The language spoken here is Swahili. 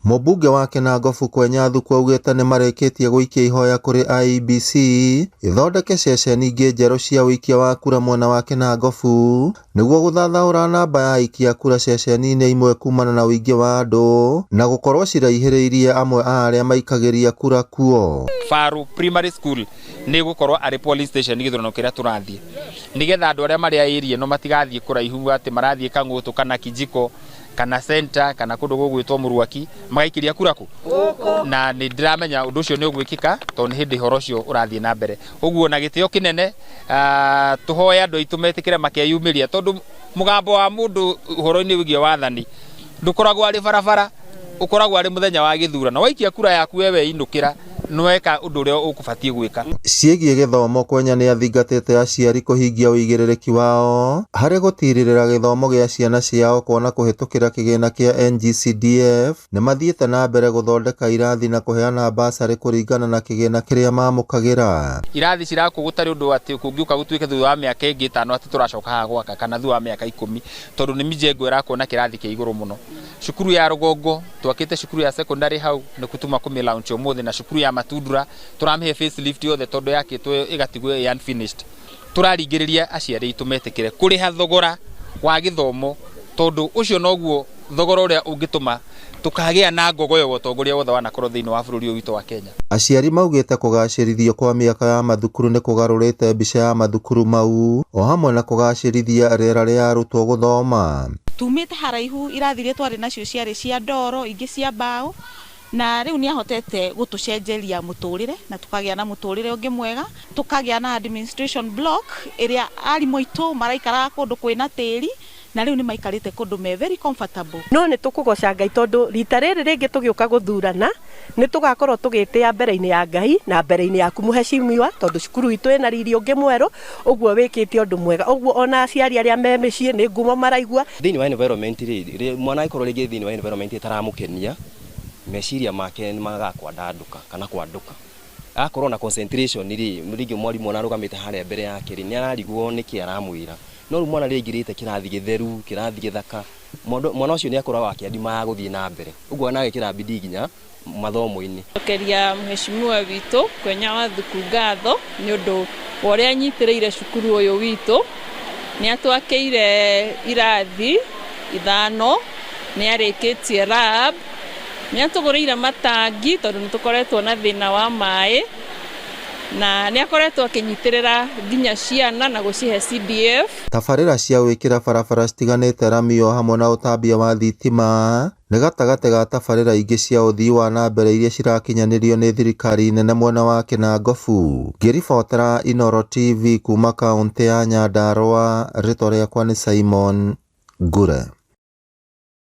Mũmbunge wa Kinangofu Kwenyathũ kwaugĩte nĩ marĩkĩtie gũikia ihoya kũrĩ IEBC ithondeke ceceni ingĩ njerũ cia ũikia wa kura mwena wa Kinangofu nĩguo gũthathaũra namba ya aikia kura ceceni-inĩ imwe kumana na ũingĩ wa andũ na gũkorwo ciraihĩrĩirie amwe a arĩa maikagĩria kura kuo. Faru Primary School nĩ gũkorwo arĩ police station gĩthurano kĩrĩa tũrathiĩ nĩgetha andũ arĩa marĩ airie no matigathiĩ kũraihu atĩ marathiĩ Kang'ũtũ kana Kijiko kana center kana kũndũ gũgwĩtwo Mũrwaki magaikiria kura ku na nĩ ndiramenya ũndũ ũcio nĩ ũgwĩkĩka tondũ nĩ hĩndĩ horo ũcio ũrathiĩ na mbere. Ũguo na gĩtĩo kĩnene tũhoya andũ aitũ metĩkĩre makeyumĩria tondũ mũgambo wa mũndũ ũhoro-inĩ wĩgiĩ wathani ndũkoragwo arĩ barabara, ũkoragwo arĩ mũthenya wa gĩthurano. Waikia kura yaku wewe inũkĩra nweka ũndũ ũrĩa ũkũbatiĩ gwĩka. Ciĩgiĩ gĩthomo, Kwenya nĩ athingatĩte aciari kũhingia ũigĩrĩrĩki wao harĩ gũtirĩrĩra gĩthomo gĩa ciana ciao kuona kũhetũkĩra kĩgĩna kĩa NG-CDF nĩ mathiĩte na mbere gũthondeka irathi na kũheana basarĩ kũringana na kĩgĩna kĩrĩa mamũkagĩra. Irathi cirakwo gũtarĩ ũndũ atĩ kũngĩũka gũtuĩke thutha wa mĩaka ĩngĩ 5 atĩ tũracoka haha gwaka kana thutha wa mĩaka 10 tondũ nĩ mijengo ĩrakuona kĩrathi kĩa igũrũ mũno. Cukuru ya Rũgongo twakĩte cukuru ya secondary hau nĩ kutuma kũmĩlaunch ũmũthĩ na cukuru ya Matundura turamĩhe facelift yothe tondũ yakĩtwo ĩgatigwo ĩ unfinished. Tũraringĩrĩria aciari aitũ metĩkĩre kũrĩha thogora wa gĩthomo tondũ ũcio noguo thogora ũrĩa ũngĩtũma tukagĩa na ngogo ya ũtongoria wothe wanakorwo thĩinĩ wa bũrũri ũyũ witũ wa Kenya. Aciari maugĩte kũgacĩrithio kwa mĩaka ya mathukuru nĩ kũgarũrĩte mbica ya mathukuru mau o hamwe na kũgacĩrithia rĩera rĩa arutwo gũthoma. Tumĩte haraihu irathi iria twarĩ nacio ciarĩ cia ndoro ingĩ cia mbaũ na rĩu nĩ ahotete gũtũcenjeria mũtũrĩre na tukagĩa na mũtũrĩre ũngĩ mwega, tukagĩa na administration block ĩrĩa arimũ aitũ maraikara kũndũ kwĩna tĩri na rĩu nĩ maikarĩte kũndũ me very comfortable. No nĩ tũkũgoca Ngai tondũ rita rĩrĩ rĩngĩ tũgĩũka gũthurana nĩ tũgakorwo tũgĩtĩa mbere-inĩ ya Ngai na mbere-inĩ yaku mũhecimiwa tondũ cukuru itũ ĩna riri ũngĩ mwerũ, ũguo wĩkĩte ũndũ mwega. Ũguo ona aciari arĩa me mĩciĩ nĩ ngumo maraigua. Thĩinĩ wa environment rĩ mwana aikorwo rĩngĩ thĩinĩ wa environment ĩtaramũkenia meciria make nĩ magakwandandũka kana kwandũka. Akorwo na concentration rĩngĩ mwarimũ arũgamĩte harĩa mbere yake nĩ ararigwo nĩkĩ aramwĩra. No rĩu mwana rĩngĩrĩte kĩrathi gĩtheru, kĩrathi gĩthaka, mwana ũcio nĩ akoragwo akĩandima ya gũthiĩ na mbere. Ũguo anagĩkĩra bidii nginya mathomo-inĩ. Tokeria mheshimiwa witũ Kwenyathũ ngatho nĩ ũndũ wa ũrĩa anyitĩrĩire cukuru ũyũ witũ. Nĩ atwakĩire irathi 5, nĩ arĩkĩtie lab, nĩ atũgũrĩire matangi tondũ nĩ tũkoretwo na thĩna wa maĩ na nĩ akoretwo akĩnyitĩrĩra nginya ciana na gũcihe CDF. Tabarĩra cia gwĩkĩra barabara citiganĩte rami o hamwe na ũtambia wa thitima nĩ gatagatĩ ga tabarĩra ingĩ cia ũthii wa na mbere iria cirakinyanĩrio nĩ thirikari nene mwena wa Kinangofu. Ngĩribotera Inooro TV kuma kaũntĩ ya Nyandarũa, rĩtwa rĩakwa nĩ Simon Ngure.